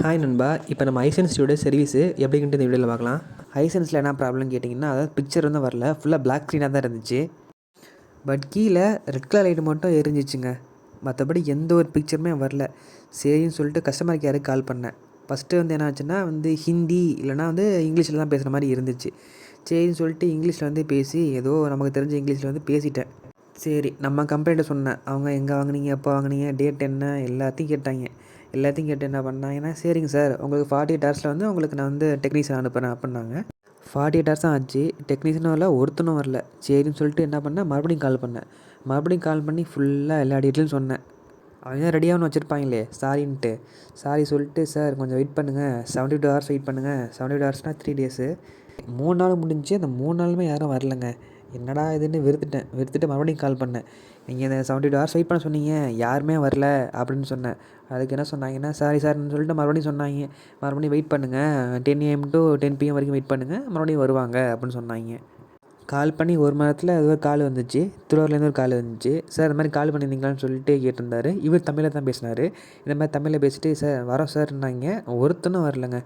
Hi நண்பா. இப்போ நம்ம ஹைசென்ஸோட சர்வீஸு எப்படின்ட்டு இந்த வீடியோவில் பார்க்கலாம். ஹைசென்ஸில் என்ன ப்ராப்ளம்னு கேட்டிங்கன்னா, அதாவது பிக்சர் வந்து வரல, ஃபுல்லாக பிளாக் ஸ்க்ரீனாக தான் இருந்துச்சு. பட் கீழே ரெட் கலர் லைட்டு மட்டும் எரிஞ்சிச்சுங்க. மற்றபடி எந்த ஒரு பிக்சருமே வரல. சரின்னு சொல்லிட்டு கஸ்டமர் கேருக்கு கால் பண்ணேன். ஃபஸ்ட்டு வந்து என்ன ஆச்சுன்னா ஹிந்தி இல்லைனா இங்கிலீஷில் தான் பேசுகிற மாதிரி இருந்துச்சு. சரின்னு சொல்லிட்டு இங்கிலீஷில் பேசி ஏதோ நமக்கு தெரிஞ்ச இங்கிலீஷில் பேசிட்டேன். சரி நம்ம கம்ப்ளைண்ட்டை சொன்னேன். அவங்க எங்கே வாங்குனீங்க, எப்போ வாங்குனீங்க, டேட் என்ன எல்லாத்தையும் கேட்டாங்க. எல்லாத்தையும் கேட்டு என்ன பண்ணாங்கன்னா, சரிங்க சார் உங்களுக்கு 48 ஹவர்ஸில் உங்களுக்கு நான் டெக்னீஷியன் அனுப்புகிறேன் அப்புடின்னாங்க. 48 ஹவர்ஸ் தான் ஆச்சு. டெக்னீஷியனும் வரல, ஒருத்தனும் வரல. சரின்னு சொல்லிட்டு என்ன பண்ணேன், மறுபடியும் கால் பண்ணேன். மறுபடியும் கால் பண்ணி ஃபுல்லாக எல்லா டீட்டெயிலும் சொன்னேன். அவங்க ரெடியாகனு வச்சுருப்பாங்களே சாரின்ட்டு. சாரி சொல்லிட்டு, சார் கொஞ்சம் வெயிட் பண்ணுங்கள், 72 ஹவர்ஸ் வெயிட் பண்ணுங்கள். 72 ஹவர்ஸ்னால் 3 டேஸு. 3 நாள் முடிஞ்சுச்சு. அந்த 3 நாளுமே யாரும் வரலங்க. என்னடா இதுன்னு வெறுத்துட்டு மறுபடியும் கால் பண்ணேன். நீங்கள் இந்த 72 ஹவர்ஸ் வெயிட் பண்ண சொன்னீங்க, யாருமே வரல அப்படின்னு சொன்னேன். அதுக்கு என்ன சொன்னாங்கன்னா, சாரி சார்ன்னு சொல்லிட்டு மறுபடியும் சொன்னாங்க. மறுபடியும் வெயிட் பண்ணுங்கள், 10 AM to 10 PM வரைக்கும் வெயிட் பண்ணுங்கள், மறுபடியும் வருவாங்க அப்படின்னு சொன்னாங்க. கால் பண்ணி 1 மணி நேரத்தில் அது ஒரு கால் வந்துச்சு. திருவாரூர்லேருந்து ஒரு கால் வந்துச்சு. சார் இந்த மாதிரி கால் பண்ணியிருந்தீங்களான்னு சொல்லிட்டு கேட்டிருந்தாரு. இவர் தமிழில் தான் பேசினார். இந்த மாதிரி தமிழில் பேசிட்டு, சார் வரோம் சார்ன்னாங்க. ஒருத்தனும் வரலங்க.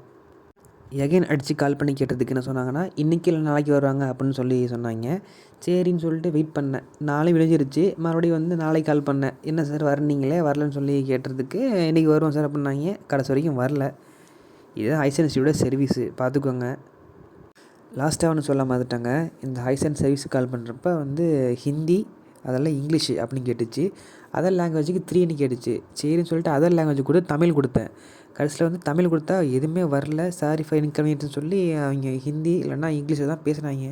எகைன் அடித்து கால் பண்ணி கேட்டதுக்கு என்ன சொன்னாங்கன்னா, இன்றைக்கி இல்லை நாளைக்கு வருவாங்க அப்படின்னு சொல்லி சொன்னாங்க. சரின்னு சொல்லிட்டு வெயிட் பண்ணேன். நாளை விடிஞ்சிருச்சு. மறுபடியும் நாளைக்கு கால் பண்ணேன். என்ன சார் வரனீங்களே வரலன்னு சொல்லி கேட்டதுக்கு, இன்றைக்கி வருவோம் சார் அப்படின்னாங்க. கடைசி வரைக்கும் வரல. இதுதான் ஹைசென்ஸியோட சர்வீஸு, பார்த்துக்கோங்க. லாஸ்ட்டாக ஒன்று சொல்ல மறந்துட்டாங்க. இந்த ஹைசென்ஸ் சர்வீஸுக்கு கால் பண்ணுறப்ப ஹிந்தி அதெல்லாம் இங்கிலீஷு அப்படின்னு கேட்டுச்சு. அதர் லாங்குவேஜுக்கு 3ன்னு கேட்டுச்சு. சரின்னு சொல்லிட்டு அதர் லாங்குவேஜ் கூட தமிழ் கொடுத்தேன். கடைசியில் தமிழ் கொடுத்தா எதுவுமே வரல. சாரி ஃபார் இன்கன்வீனியன்ஸ்னு சொல்லி அவங்க ஹிந்தி இல்லைனா இங்கிலீஷில் தான் பேசுனாங்க.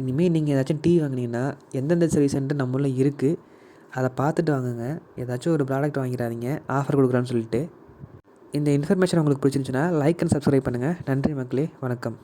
இனிமேல் நீங்கள் ஏதாச்சும் டிவி வாங்கினீங்கன்னா எந்தெந்த சர்வீஸ் சென்டர் நம்மள இருக்குது அதை பார்த்துட்டு வாங்குங்க. ஏதாச்சும் ஒரு ப்ராடக்ட் வாங்கிடாதீங்க ஆஃபர் கொடுக்குறான்னு சொல்லிட்டு. இந்த இன்ஃபர்மேஷன் உங்களுக்கு பிடிச்சிருந்துச்சுன்னா லைக் அண்ட் சப்ஸ்கிரைப் பண்ணுங்கள். நன்றி மக்களே, வணக்கம்.